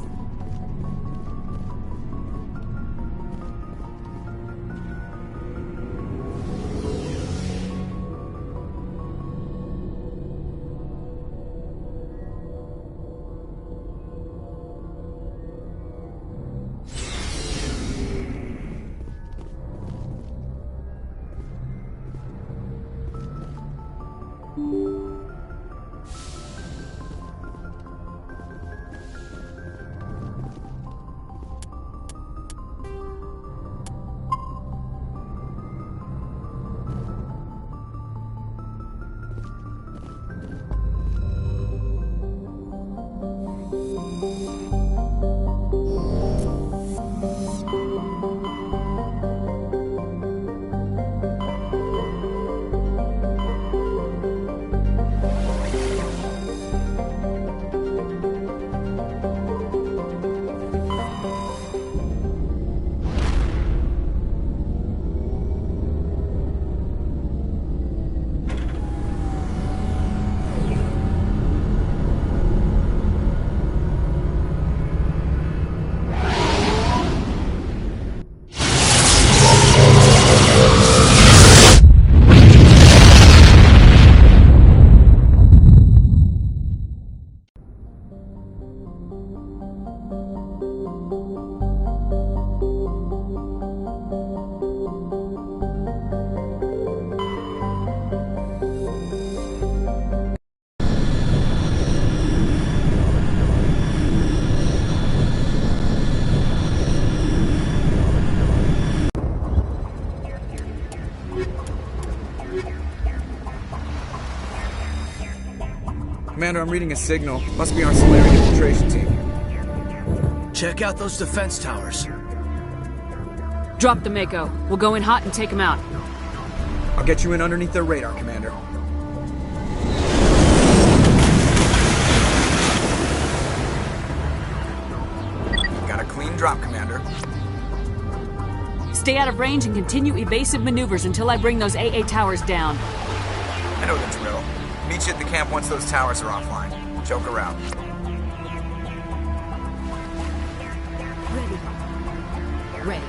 Commander, I'm reading a signal. Must be our Solarian infiltration team. Check out those defense towers. Drop the Mako. We'll go in hot and take them out. I'll get you in underneath their radar, Commander. Got a clean drop, Commander. Stay out of range and continue evasive maneuvers until I bring those AA towers down. I know the drill. Meet you at the camp once those towers are offline. Joke around. Ready.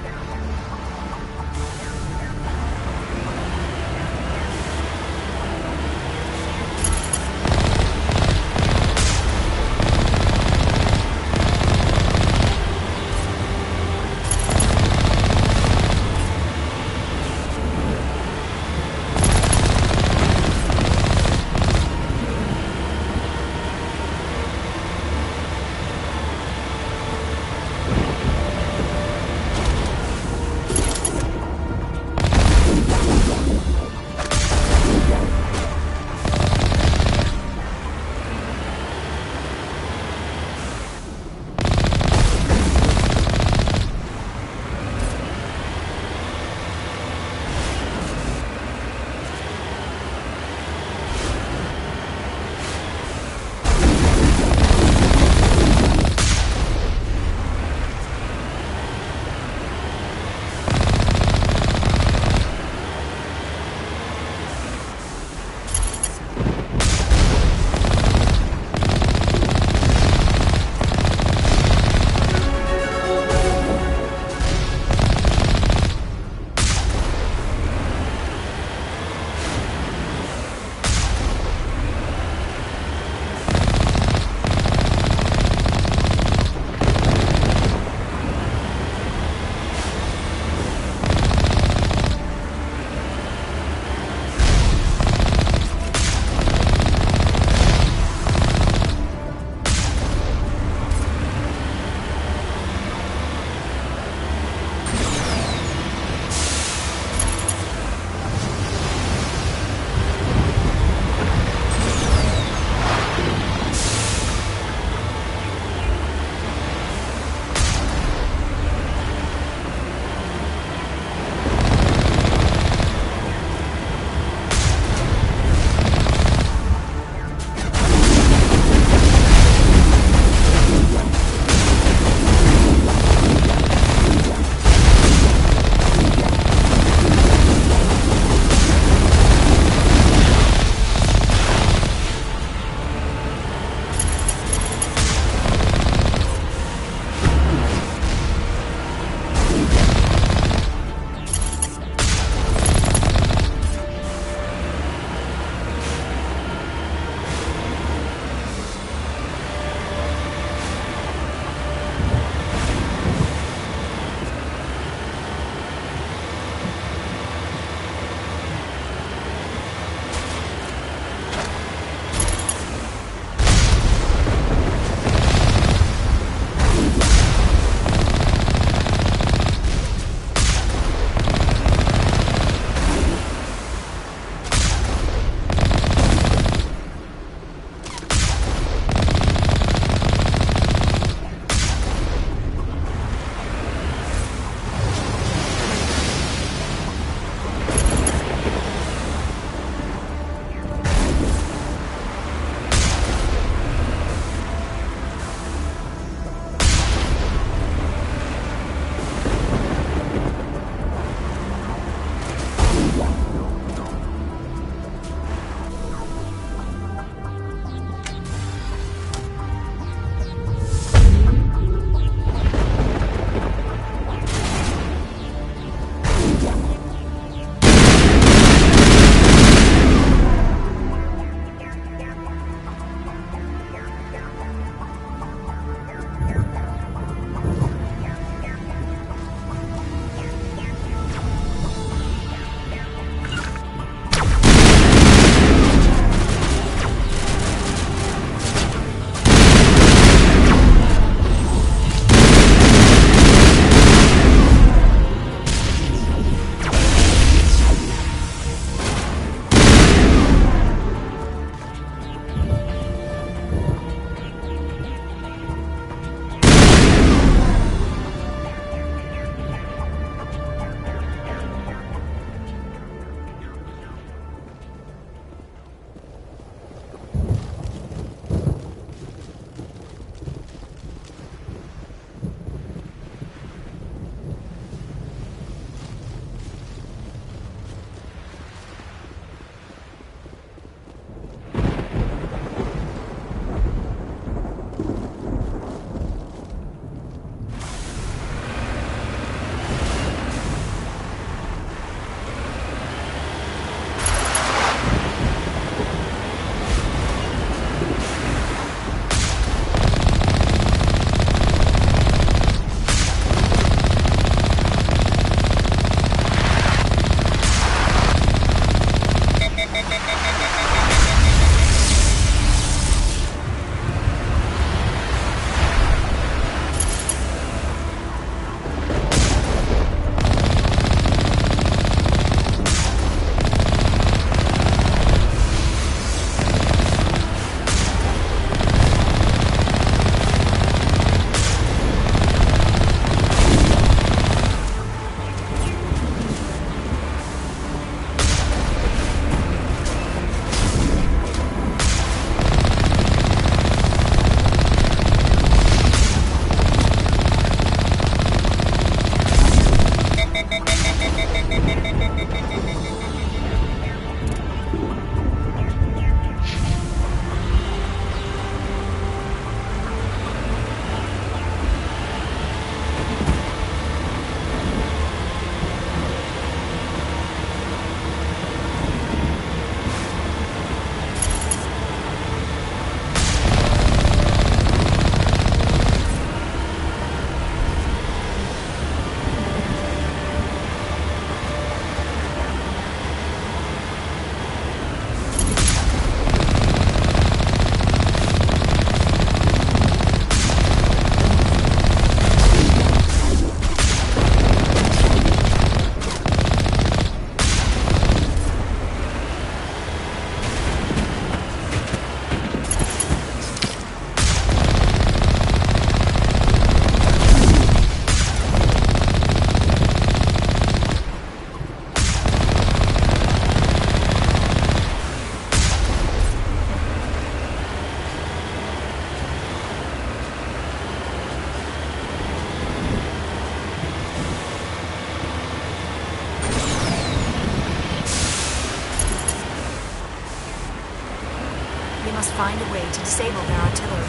find a way to disable their artillery.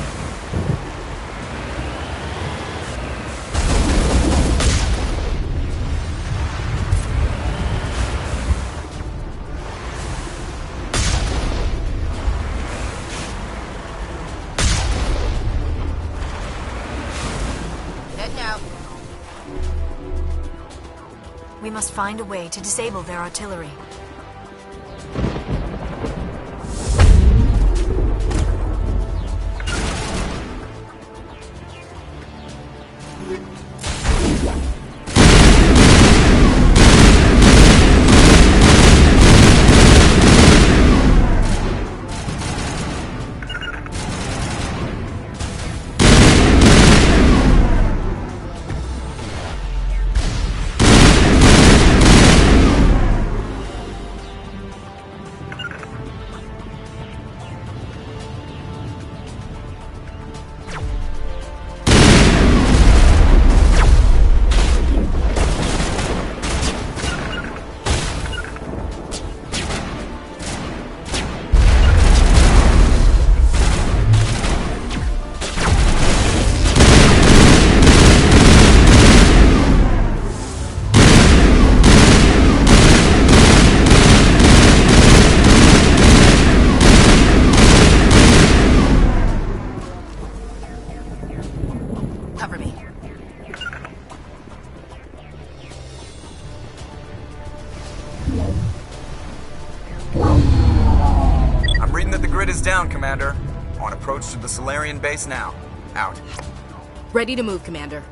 We must find a way to disable their artillery. Cover me. I'm reading that the grid is down, Commander. On approach to the Solarian base now. Out. Ready to move, Commander.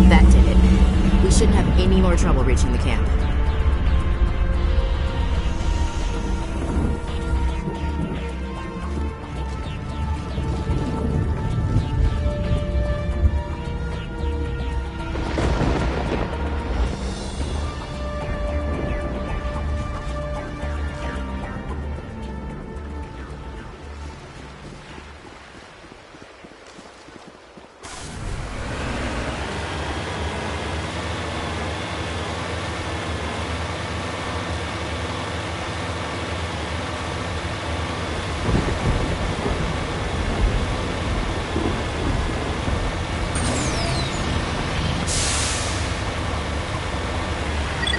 That did it. We shouldn't have any more trouble reaching the camp.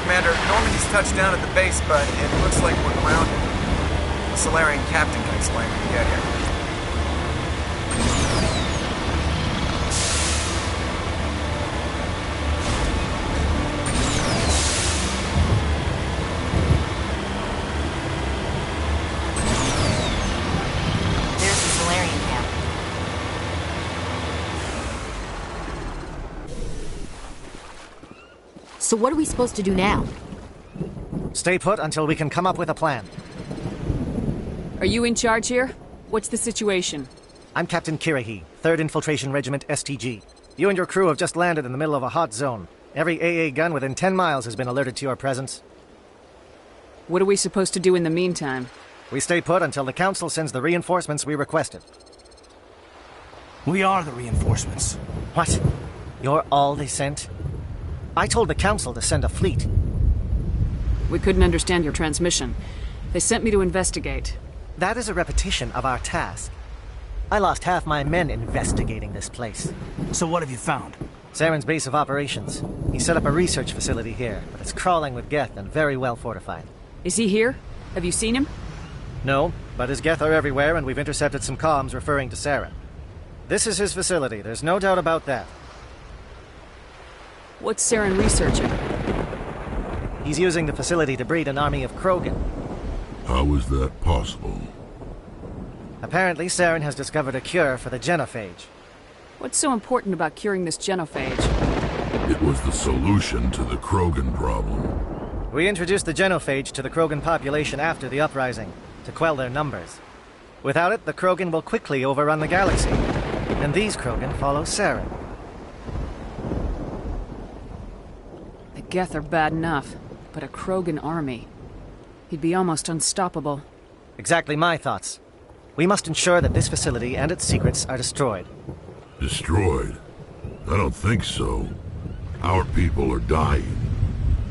Commander, Normandy's touched down at the base, but it looks like we're grounded. The Solarian captain can explain when we get here. So what are we supposed to do now? Stay put until we can come up with a plan. Are you in charge here? What's the situation? I'm Captain Kirahi, 3rd Infiltration Regiment STG. You and your crew have just landed in the middle of a hot zone. Every AA gun within 10 miles has been alerted to your presence. What are we supposed to do in the meantime? We stay put until the Council sends the reinforcements we requested. We are the reinforcements. What? You're all they sent? I told the Council to send a fleet. We couldn't understand your transmission. They sent me to investigate. That is a repetition of our task. I lost half my men investigating this place. So what have you found? Saren's base of operations. He set up a research facility here, but it's crawling with Geth and very well fortified. Is he here? Have you seen him? No, but his Geth are everywhere, and we've intercepted some comms referring to Saren. This is his facility, there's no doubt about that. What's Saren researching? He's using the facility to breed an army of Krogan. How is that possible? Apparently, Saren has discovered a cure for the genophage. What's so important about curing this genophage? It was the solution to the Krogan problem. We introduced the genophage to the Krogan population after the uprising, to quell their numbers. Without it, the Krogan will quickly overrun the galaxy. And these Krogan follow Saren. The Geth are bad enough, but a Krogan army. He'd be almost unstoppable. Exactly my thoughts. We must ensure that this facility and its secrets are destroyed. Destroyed? I don't think so. Our people are dying.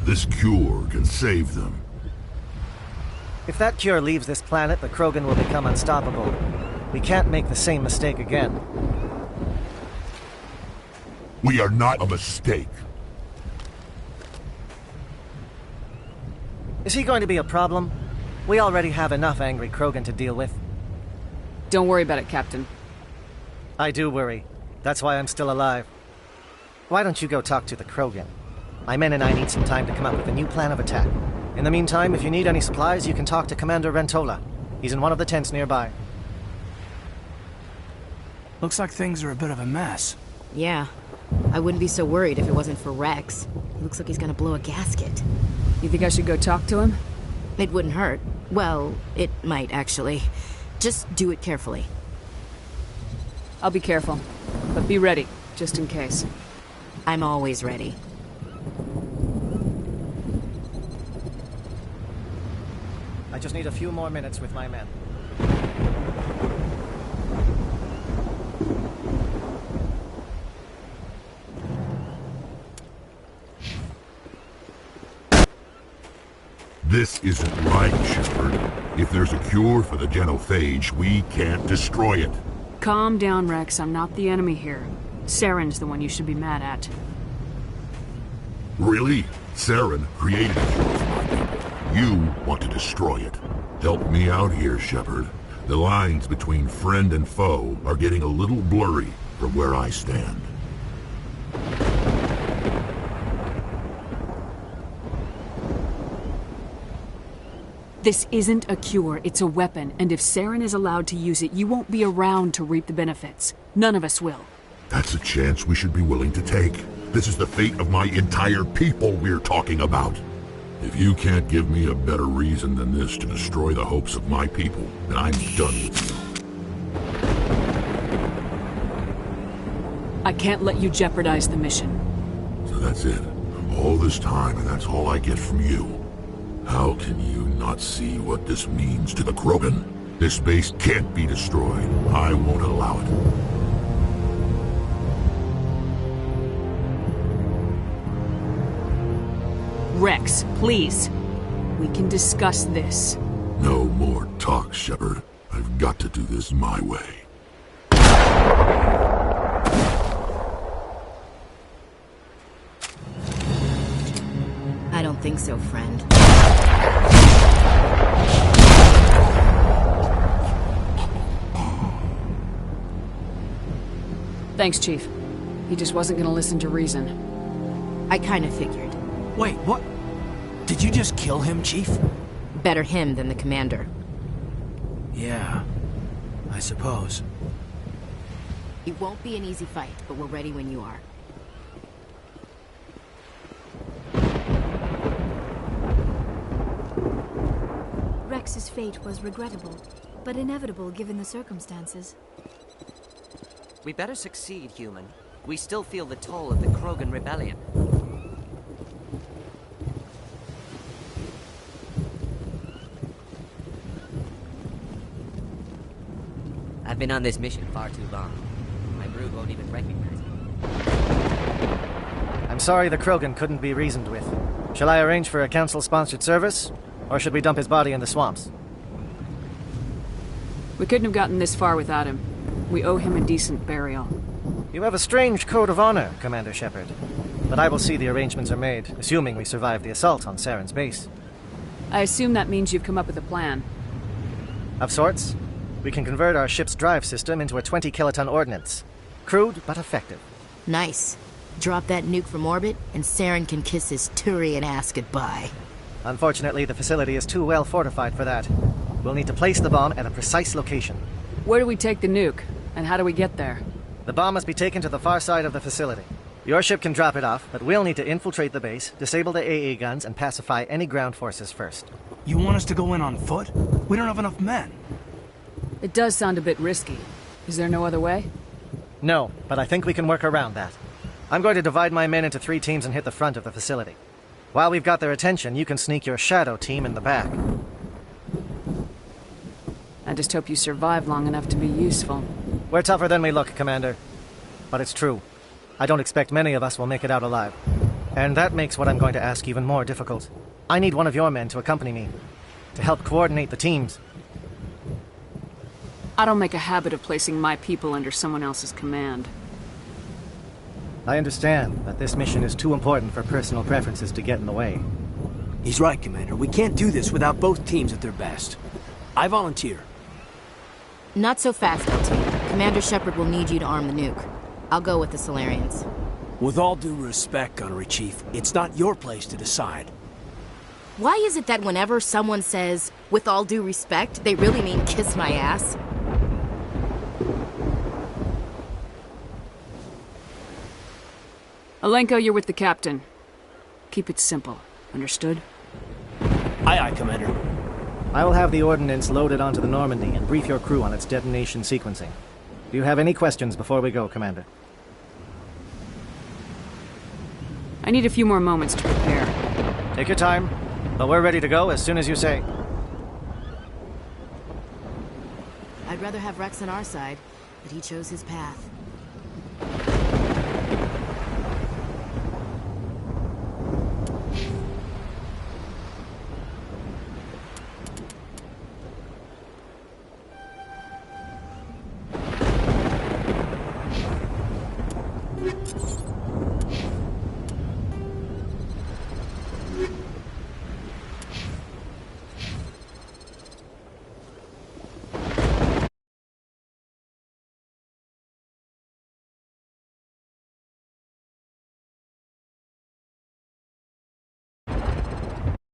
This cure can save them. If that cure leaves this planet, the Krogan will become unstoppable. We can't make the same mistake again. We are not a mistake. Is he going to be a problem? We already have enough angry Krogan to deal with. Don't worry about it, Captain. I do worry. That's why I'm still alive. Why don't you go talk to the Krogan? My men and I need some time to come up with a new plan of attack. In the meantime, if you need any supplies, you can talk to Commander Rentola. He's in one of the tents nearby. Looks like things are a bit of a mess. Yeah. I wouldn't be so worried if it wasn't for Rex. He looks like he's gonna blow a gasket. You think I should go talk to him? It wouldn't hurt. Well, it might, actually. Just do it carefully. I'll be careful. But be ready, just in case. I'm always ready. I just need a few more minutes with my men. This isn't right, Shepard. If there's a cure for the genophage, we can't destroy it. Calm down, Rex. I'm not the enemy here. Saren's the one you should be mad at. Really? Saren created a cure for my people. You want to destroy it. Help me out here, Shepard. The lines between friend and foe are getting a little blurry from where I stand. This isn't a cure, it's a weapon, and if Saren is allowed to use it, you won't be around to reap the benefits. None of us will. That's a chance we should be willing to take. This is the fate of my entire people we're talking about. If you can't give me a better reason than this to destroy the hopes of my people, then I'm done with you. I can't let you jeopardize the mission. So that's it. All this time, and that's all I get from you. How can you not see what this means to the Krogan? This base can't be destroyed. I won't allow it. Rex, please. We can discuss this. No more talk, Shepard. I've got to do this my way. I don't think so, friend. Thanks, Chief. He just wasn't gonna listen to reason. I kinda figured. Wait, what? Did you just kill him, Chief? Better him than the commander. Yeah, I suppose. It won't be an easy fight, but we're ready when you are. Rex's fate was regrettable, but inevitable given the circumstances. We better succeed, human. We still feel the toll of the Krogan rebellion. I've been on this mission far too long. My brood won't even recognize me. I'm sorry the Krogan couldn't be reasoned with. Shall I arrange for a council-sponsored service? Or should we dump his body in the swamps? We couldn't have gotten this far without him. We owe him a decent burial. You have a strange code of honor, Commander Shepard. But I will see the arrangements are made, assuming we survive the assault on Saren's base. I assume that means you've come up with a plan. Of sorts. We can convert our ship's drive system into a 20-kiloton ordnance. Crude, but effective. Nice. Drop that nuke from orbit, and Saren can kiss his Turian ass goodbye. Unfortunately, the facility is too well fortified for that. We'll need to place the bomb at a precise location. Where do we take the nuke? And how do we get there? The bomb must be taken to the far side of the facility. Your ship can drop it off, but we'll need to infiltrate the base, disable the AA guns, and pacify any ground forces first. You want us to go in on foot? We don't have enough men. It does sound a bit risky. Is there no other way? No, but I think we can work around that. I'm going to divide my men into 3 teams and hit the front of the facility. While we've got their attention, you can sneak your shadow team in the back. I just hope you survive long enough to be useful. We're tougher than we look, Commander. But it's true. I don't expect many of us will make it out alive. And that makes what I'm going to ask even more difficult. I need one of your men to accompany me, to help coordinate the teams. I don't make a habit of placing my people under someone else's command. I understand, but this mission is too important for personal preferences to get in the way. He's right, Commander. We can't do this without both teams at their best. I volunteer. Not so fast, LT. Commander Shepard will need you to arm the nuke. I'll go with the Solarians. With all due respect, Gunnery Chief, it's not your place to decide. Why is it that whenever someone says, with all due respect, they really mean kiss my ass? Alenko, you're with the captain. Keep it simple. Understood? Aye, aye, Commander. I will have the ordnance loaded onto the Normandy and brief your crew on its detonation sequencing. Do you have any questions before we go, Commander? I need a few more moments to prepare. Take your time, but we're ready to go as soon as you say. I'd rather have Rex on our side, but he chose his path.